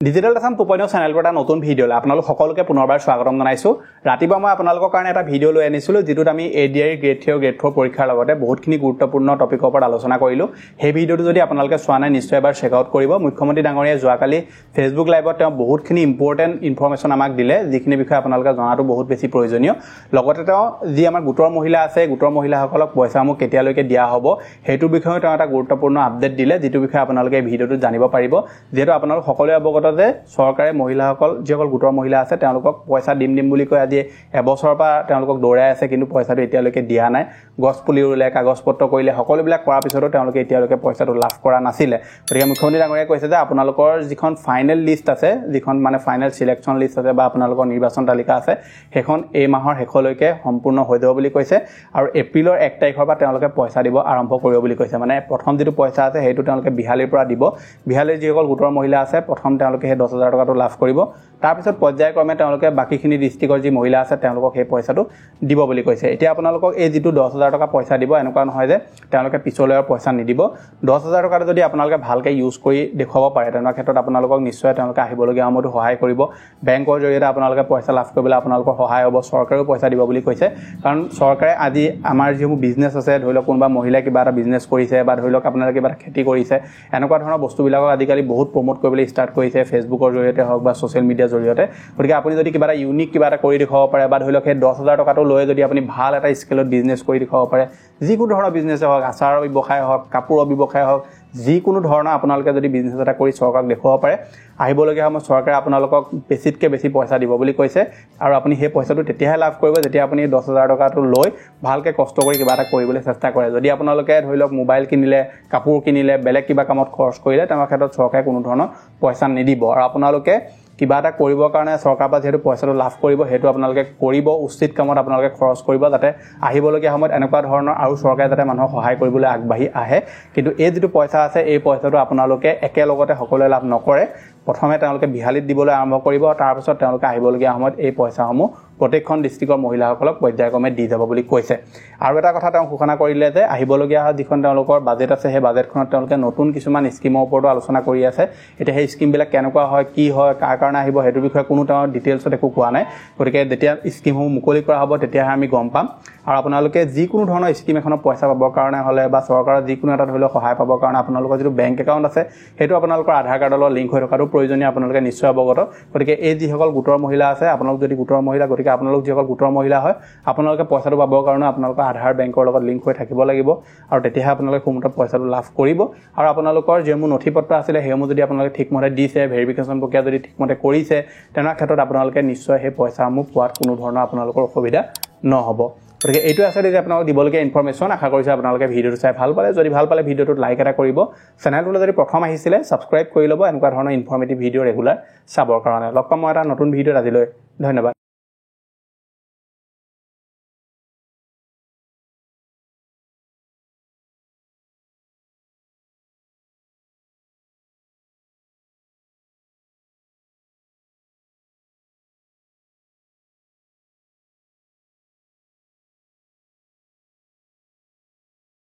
Digital Assam 2.0 চেনেলৰ এটা নতুন ভিডিঅ'লৈ আপোনালোক সকলোকে পুনৰবাৰ স্বাগতম জনাইছো। ৰাতিপুৱা মই আপোনালোকৰ কাৰণে এটা ভিডিঅ' লৈ আনিছিলো যিটোত আমি এডিআই গ্ৰেড 3 আৰু গ্ৰেড 4 পৰীক্ষাৰ লগতে বহুতখিনি গুৰুত্বপূৰ্ণ টপিকৰ ওপৰত আলোচনা কৰিলো। সেই ভিডিঅ'টো যদি আপোনালোকে চোৱা নাই নিশ্চয় এবাৰ চেক আউট কৰিব। মুখ্যমন্ত্ৰী ডাঙৰীয়াই যোৱাকালি ফেচবুক লাইভত তেওঁ বহুতখিনি ইম্পৰ্টেন্ট ইনফৰমেশ্যন আমাক দিলে যিখিনি বিষয়ে আপোনালোকে জনাটো বহুত বেছি প্ৰয়োজনীয়। লগতে তেওঁ যি আমাৰ গোটৰ মহিলা আছে গোটৰ মহিলাসকলক পইচাসমূহ কেতিয়ালৈকে দিয়া হ'ব সেইটোৰ বিষয়ে তেওঁ এটা গুৰুত্বপূৰ্ণ আপডেট দিলে যিটো বিষয়ে আপোনালোকে এই ভিডিঅ'টো জানিব পাৰিব। যেহেতু আপোনালোক সকলোৱে অৱগত যে চৰকাৰে মহিলাসকল যিসকল গোটৰ মহিলা আছে তেওঁলোকক পইচা দিম বুলি কৈ আজি এবছৰৰ পৰা তেওঁলোকক দৌৰাই আছে কিন্তু পইচাটো এতিয়ালৈকে দিয়া নাই। গছ পুলি ৰুলে কাগজ পত্ৰ কৰিলে সকলোবিলাক কৰাৰ পিছতো তেওঁলোকে এতিয়ালৈকে পইচাটো লাভ কৰা নাছিলে। গতিকে মুখ্যমন্ত্ৰী ডাঙৰীয়াই কৈছে যে আপোনালোকৰ যিখন ফাইনেল লিষ্ট আছে যিখন মানে ফাইনেল সিলেকশ্যন লিষ্ট আছে বা আপোনালোকৰ নিৰ্বাচন তালিকা আছে সেইখন এই মাহৰ শেষলৈকে সম্পূৰ্ণ হৈ যাব বুলি কৈছে আৰু এপ্ৰিলৰ 1 তাৰিখৰ পৰা তেওঁলোকে পইচা দিব আৰম্ভ কৰিব বুলি কৈছে। মানে প্ৰথম যিটো পইচা আছে সেইটো তেওঁলোকে বিহালীৰ পৰা দিব। বিহালীৰ যিসকল গোটৰ মহিলা আছে প্ৰথম তেওঁলোকে 10,000 টকাটো লাভ কৰিব। তাৰ পিছত পৰ্যায়ক্ৰমে তেওঁলোকে বাকিখিনি ডিস্ট্ৰিক্টৰ যি মহিলা আছে তেওঁলোকক সেই পইচাটো দিব বুলি কৈছে। এতিয়া আপোনালোকক এই যিটো 10,000 টকা পইচা দিব এনেকুৱা নহয় যে তেওঁলোকে পিছলৈ আৰু পইচা নিদিব। 10,000 টকাটো যদি আপোনালোকে ভালকৈ ইউজ কৰি দেখুৱাব পাৰে তেনেকুৱা ক্ষেত্ৰত আপোনালোকক নিশ্চয় তেওঁলোকে আহিবলগীয়া সময়তো সহায় কৰিব। বেংকৰ জৰিয়তে আপোনালোকে পইচা লাভ কৰিবলৈ আপোনালোকৰ সহায় হ'ব। চৰকাৰেও পইচা দিব বুলি কৈছে কাৰণ চৰকাৰে আজি আমাৰ যিবোৰ বিজনেছ আছে ধৰি লওক কোনোবা মহিলাই কিবা এটা বিজনেছ কৰিছে বা ধৰি লওক আপোনালোকে কিবা এটা খেতি কৰিছে এনেকুৱা ধৰণৰ বস্তুবিলাকক আজিকালি বহুত প্ৰমোট কৰিবলৈ ষ্টাৰ্ট কৰিছে ফেচবুকৰ জৰিয়তে হওক বা ছ'চিয়েল মিডিয়াৰ জৰিয়তে। গতিকে আপুনি যদি কিবা এটা ইউনিক কিবা এটা কৰি দেখুৱাব পাৰে বা ধৰি লওক সেই 10,000 টকাটো লৈ যদি আপুনি ভাল এটা স্কেলত বিজনেছ কৰি দেখুৱাব পাৰে যিকোনো ধৰণৰ বিজনেছে হওক আচাৰৰ ব্যৱসায় হওক কাপোৰৰ ব্যৱসায় হওক যিকোনো ধৰণৰ আপোনালোকে যদি বিজনেছ এটা কৰি চৰকাৰক দেখুৱাব পাৰে আহিবলগীয়া সময়ত চৰকাৰে আপোনালোকক বেছিতকৈ বেছি পইচা দিব বুলি কৈছে আৰু আপুনি সেই পইচাটো তেতিয়াহে লাভ কৰিব যেতিয়া আপুনি 10,000 টকাটো লৈ ভালকৈ কষ্ট কৰি কিবা এটা কৰিবলৈ চেষ্টা কৰে। যদি আপোনালোকে ধৰি লওক মোবাইল কিনিলে কাপোৰ কিনিলে বেলেগ কিবা কামত খৰচ কৰিলে তেনেকুৱা ক্ষেত্ৰত চৰকাৰে কোনো ধৰণৰ পইচা নিদিব আৰু আপোনালোকে কিবা এটা কৰিবৰ কাৰণে চৰকাৰৰ পৰা যিহেতু পইচাটো লাভ কৰিব সেইটো আপোনালোকে কৰিব উচিত কামত আপোনালোকে খৰচ কৰিব যাতে আহিবলগীয়া সময়ত এনেকুৱা ধৰণৰ আৰু চৰকাৰে যাতে মানুহক সহায় কৰিবলৈ আগবাঢ়ি আহে। কিন্তু এই যিটো পইচা আছে এই পইচাটো আপোনালোকে একেলগতে সকলোৱে লাভ নকৰে। প্ৰথমে তেওঁলোকে বিহালীত দিবলৈ আৰম্ভ কৰিব তাৰপিছত তেওঁলোকে আহিবলগীয়া সময়ত এই পইচাসমূহ প্ৰত্যেকখন ডিষ্ট্ৰিক্টৰ মহিলাসকলক পৰ্যায়ক্ৰমে দি যাব বুলি কৈছে। আৰু এটা কথা তেওঁ ঘোষণা কৰিলে যে আহিবলগীয়া যিখন তেওঁলোকৰ বাজেট আছে সেই বাজেটখনত তেওঁলোকে নতুন কিছুমান স্কিমৰ ওপৰতো আলোচনা কৰি আছে। এতিয়া সেই স্কিমবিলাক কেনেকুৱা হয় কি হয় কাৰ কাৰণে আহিব সেইটোৰ বিষয়ে কোনো তেওঁৰ ডিটেইলছত একো কোৱা নাই। গতিকে যেতিয়া স্কিমসমূহ মুকলি কৰা হ'ব তেতিয়াহে আমি গম পাম। আৰু আপোনালোকে যিকোনো ধৰণৰ স্কিম এখনত পইচা পাবৰ কাৰণে হ'লে বা চৰকাৰৰ যিকোনো এটা ধৰি লওক সহায় পাবৰ কাৰণে আপোনালোকৰ যিটো বেংক একাউণ্ট আছে সেইটো আপোনালোকৰ আধাৰ কাৰ্ডৰ লগত লিংক হৈ থকাটো প্ৰয়োজনীয় আপোনালোকে নিশ্চয় অৱগত। গতিকে এই যিসকল গোটৰ মহিলা আছে আপোনালোক যদি গোটৰ মহিলা গতিকে আপোনালোক যিসকল গোটৰ মহিলা হয় আপোনালোকে পইচাটো পাবৰ কাৰণে আপোনালোকৰ আধাৰ বেংকৰ লগত লিংক হৈ থাকিব লাগিব আৰু তেতিয়াহে আপোনালোকে সময়মতে পইচাটো লাভ কৰিব। আৰু আপোনালোকৰ যিসমূহ নথি পত্ৰ আছিলে সেইসমূহ যদি আপোনালোকে ঠিকমতে দিছে ভেৰিফিকেশ্যন প্ৰক্ৰিয়া যদি ঠিকমতে কৰিছে তেনেকুৱা ক্ষেত্ৰত আপোনালোকে নিশ্চয় সেই পইচাসমূহ পোৱাত কোনো ধৰণৰ আপোনালোকৰ অসুবিধা নহ'ব। গতিকে এইটো আছিলে যে আপোনালোক দিবলগীয়া ইনফৰমেশ্যন। আশা কৰিছোঁ আপোনালোকে ভিডিঅ'টো চাই ভাল পালে। যদি ভাল পালে ভিডিঅ'টোত লাইক এটা কৰিব। চেনেলটোলৈ যদি প্ৰথম আহিছিলে ছাবস্ক্ৰাইব কৰি ল'ব এনেকুৱা ধৰণৰ ইনফৰমেটিভ ভিডিঅ' ৰেগুলাৰ চাবৰ কাৰণে। লগ পাম মই এটা নতুন ভিডিঅ'ত আজিলৈ ধন্যবাদ।